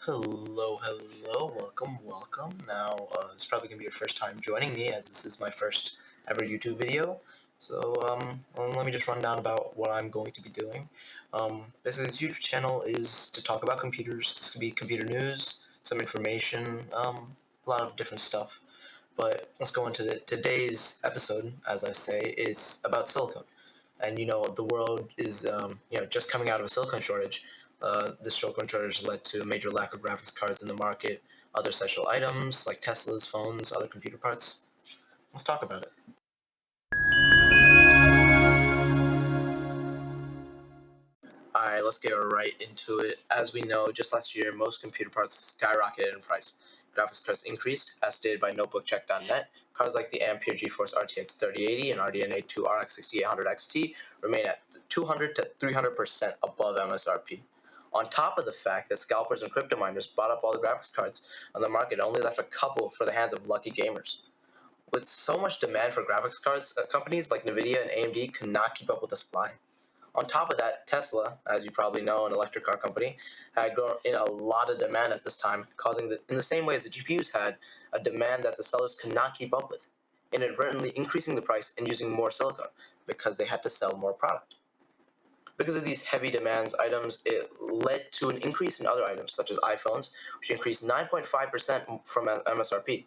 Hello, welcome. Now, it's probably gonna be your first time joining me, as this is my first ever YouTube video. Let me just run down about what I'm going to be doing. Basically, this YouTube channel is to talk about computers. This could be computer news, some information, a lot of different stuff. But let's go into today's episode. As I say, is about silicone. And the world is just coming out of a silicon shortage. This silicon shortage led to a major lack of graphics cards in the market, other essential items like Teslas, phones, other computer parts. Let's talk about it. Alright, let's get right into it. As we know, just last year, most computer parts skyrocketed in price. Graphics cards increased, as stated by notebookcheck.net. Cards like the Ampere GeForce RTX 3080 and RDNA 2 RX 6800 XT remain at 200 to 300% above MSRP. On top of the fact that scalpers and crypto miners bought up all the graphics cards on the market, only left a couple for the hands of lucky gamers. With so much demand for graphics cards, companies like Nvidia and AMD could not keep up with the supply. On top of that, Tesla, as you probably know, an electric car company, had grown in a lot of demand at this time, causing, in the same way as the GPUs had, a demand that the sellers could not keep up with, inadvertently increasing the price and using more silicon because they had to sell more product. Because of these heavy demands items, it led to an increase in other items, such as iPhones, which increased 9.5% from MSRP.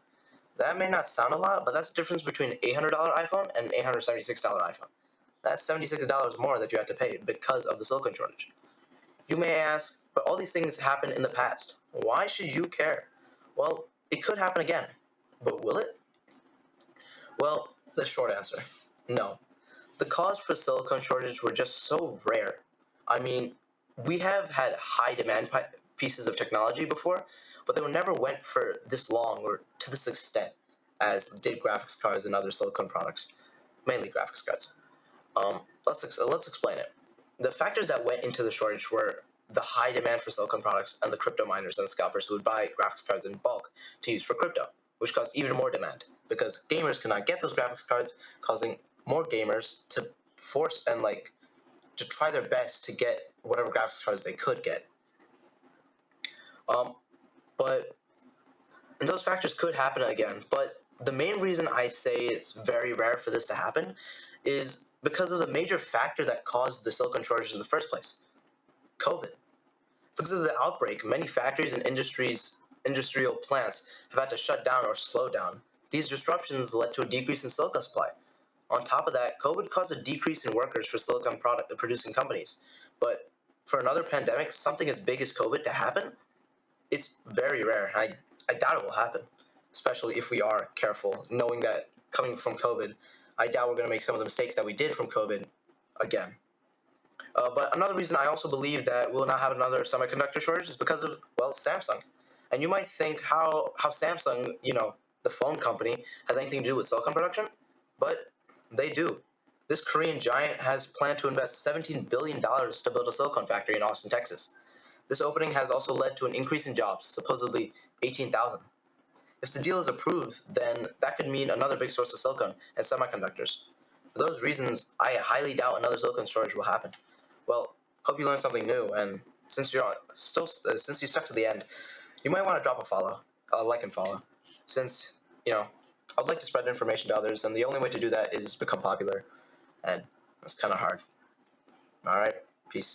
That may not sound a lot, but that's the difference between an $800 iPhone and an $876 iPhone. That's $76 more that you have to pay because of the silicon shortage. You may ask, but all these things happened in the past. Why should you care? Well, it could happen again. But will it? Well, the short answer, no. The cause for silicon shortage were just so rare. I mean, we have had high demand pieces of technology before, but they were never went for this long or to this extent as did graphics cards and other silicon products, mainly graphics cards. Let's explain it. The factors that went into the shortage were the high demand for silicon products and the crypto miners and scalpers who would buy graphics cards in bulk to use for crypto, which caused even more demand because gamers could not get those graphics cards, causing more gamers to force and to try their best to get whatever graphics cards they could get. Um, but and those factors could happen again. But the main reason I say it's very rare for this to happen is because of the major factor that caused the silicon shortage in the first place: COVID. Because of the outbreak, many factories and industrial plants have had to shut down or slow down. These disruptions led to a decrease in silicon supply. On top of that, COVID caused a decrease in workers for silicon product producing companies. But for another pandemic, something as big as COVID to happen, it's very rare. I doubt it will happen, especially if we are careful, knowing that coming from COVID, I doubt we're going to make some of the mistakes that we did from COVID again. But another reason I also believe that we'll not have another semiconductor shortage is because of, well, Samsung. And you might think how Samsung, the phone company, has anything to do with silicon production, but they do. This Korean giant has planned to invest $17 billion to build a silicon factory in Austin, Texas. This opening has also led to an increase in jobs, supposedly 18,000. If the deal is approved, then that could mean another big source of silicon and semiconductors. For those reasons, I highly doubt another silicon shortage will happen. Well, hope you learned something new, and since you stuck to the end, you might want to drop a follow, like and follow, since I'd like to spread information to others, and the only way to do that is become popular, and that's kind of hard. All right, peace.